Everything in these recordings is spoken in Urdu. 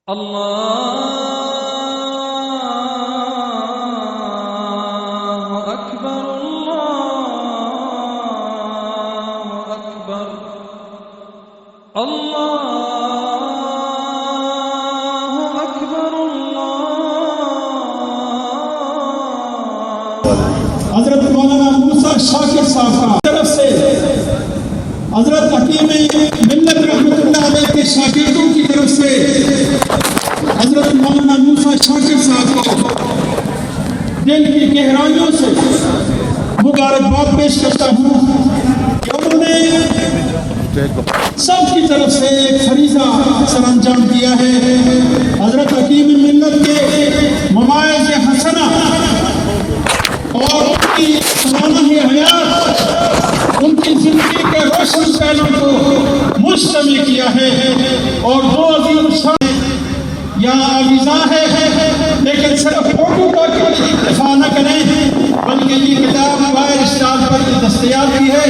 اللہ اکبر اللہ اکبر اللہ اکبر اللہ۔ حضرت مولانا موسیٰ شاکر صاحب کی طرف سے حضرت حکیم ملت رحمۃ اللہ علیہ کے شاگردوں کی طرف سے حضرت مولانا موسیٰ شاکر صاحب کو دل کی گہرائیوں سے مبارکباد پیش کرتا ہوں کہ انہوں نے سب کی طرف سے ایک فریضہ سر انجام دیا ہے۔ حضرت حکیم ملت کے مواعظ حسنہ اور ان کی سالانہ حیات ان کی زندگی کے روشن پہلوں کو مجتمع کیا ہے، اور دو عظیم شان یہاں آویزاں ہے، لیکن صرف فوٹو کا اکتفا نہ کریں بلکہ یہ کتاب موبائل اسٹال پر دستیاب کی ہے،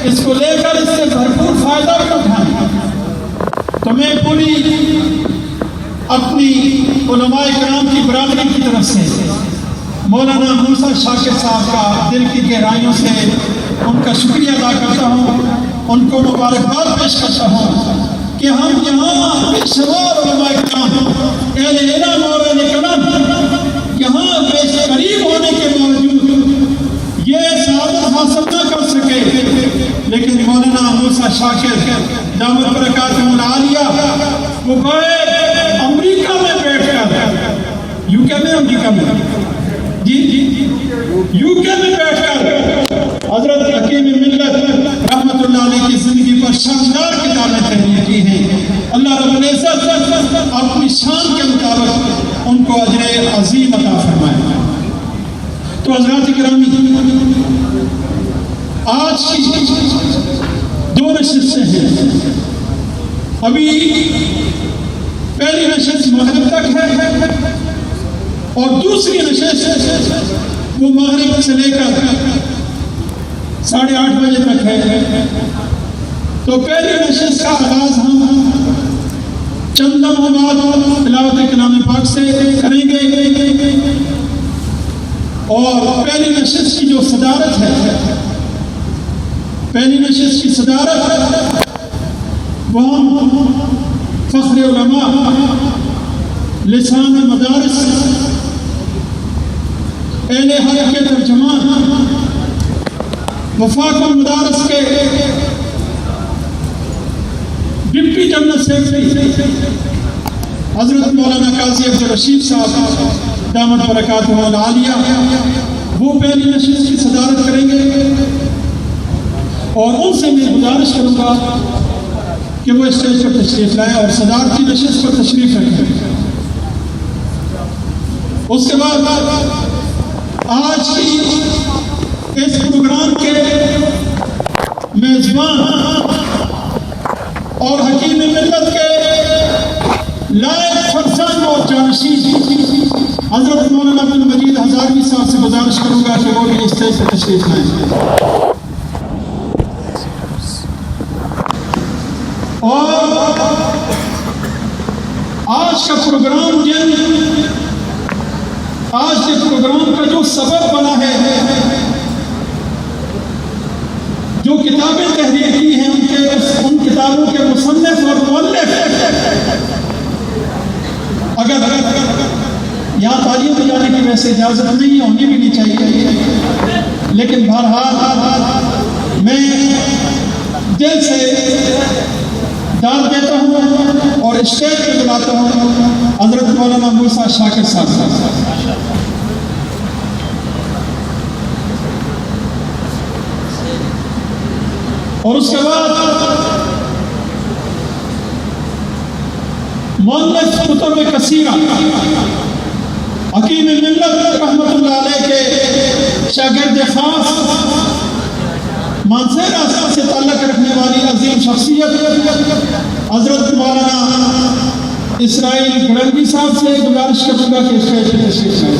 اس کو لے کر اس سے بھرپور فائدہ اٹھائیں۔ تو میں پوری اپنی علماء کرام کی برادری کی طرف سے مولانا موسیٰ شاکر صاحب کا دل کی گہرائیوں سے ان کا شکریہ ادا کرتا ہوں، ان کو مبارکباد پیش کرتا ہوں کہ ہم یہاں بے شمار علماء کرام اہل علم اور اہل کرم یہاں بے قریب ہونے کے باوجود یہ سعادت حاصل نہ کر سکے، لیکن مولانا موسیٰ شاکر دامت برکاتہ العالیہ وہ گئے امریکہ میں بیٹھ کر، یوکے میں امریکہ میں یوکے میں بیٹھ کر حضرت حکیم ملت رحمۃ اللہ علیہ کی زندگی پر شاندار کتابیں تحریر کی ہیں۔ اللہ رب العزت اپنی شان کے مطابق ان کو اجر عظیم عطا فرمائے۔ تو حضرات گرامی، آج کی دو نشستیں ہیں، ابھی پہلی نشست مغرب تک ہے اور دوسری نشست وہ مغرب سے لے کر 8:30 بجے تک ہے۔ تو پہلی نشست کا آغاز ہم چند لمحوں بعد تلاوت کلام پاک سے کریں گے، اور پہلی نشست کی جو صدارت ہے، پہلی نشست کی صدارت وہ فخر علماء لسان مدارس اہل حق کے ترجمان وفاق المدارس کے ڈپٹی جنرل سیکرٹری حضرت مولانا قاضی عبدالرشید صاحب دامت برکاتہ العالیہ وہ پہلی نشست کی صدارت کریں گے، اور ان سے میں گزارش کروں گا کہ وہ اسٹیج پر تشریف لائیں اور صدارت کی نشست پر تشریف رکھیں۔ اس کے بعد آج کی اس پروگرام کے میزبان اور حکیم ملت کے لائق فرزند اور جانشین حضرت مولانا عبدالمجید ہزاروی صاحب سے گزارش کروں گا کہ وہ بھی اسٹیج پر تشریف لائیں۔ اور آج کے پروگرام کا جو سبب بنا ہے، جو کتابیں تحریر کی ہیں ان کتابوں کے مصنف اور مؤلف اگر یہاں تعلیم میں جانے کی ویسے اجازت نہیں ہے، ہونی بھی نہیں چاہیے، لیکن بہرحال میں دل سے داد دیتا ہوں اور اسٹیج پہ بلاتا ہوں حضرت مولانا موسیٰ شاکر صاحب۔ اور اس کے بعد مؤلف کتب کثیرہ حکیم ملت رحمۃ اللہ علیہ کے شاگرد خاص مانسہرہ سے تعلق رکھنے والی عظیم شخصیت حضرت مولانا اسرائیل گڑنگی صاحب سے گزارش کروں گا کہ اسٹیج پہ تشریف لائیں۔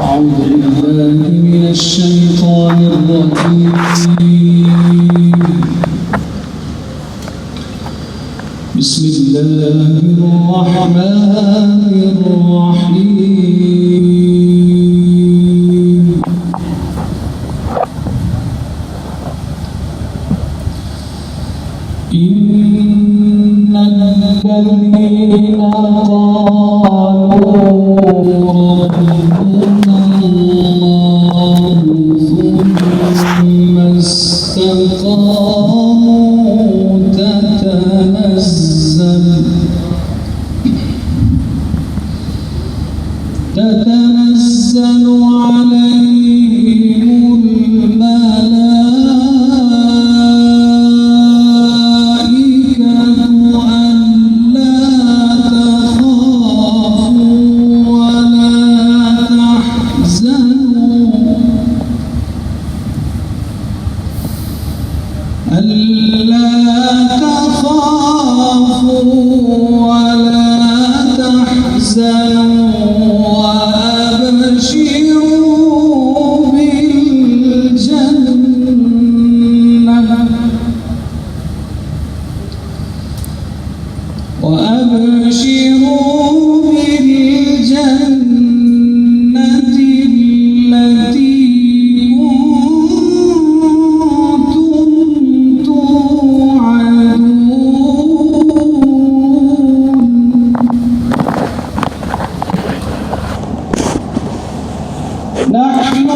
أعوذ بالله من الشيطان الرجيم. بسم الله الرحمن الرحيم. إن الذين قالوا ربنا الله ثم استقاموا تتنزل عليهم الملائكة ألا تخافوا ولا تحزنوا وأبشروا بالجنة التي كنتم توعدون. نحن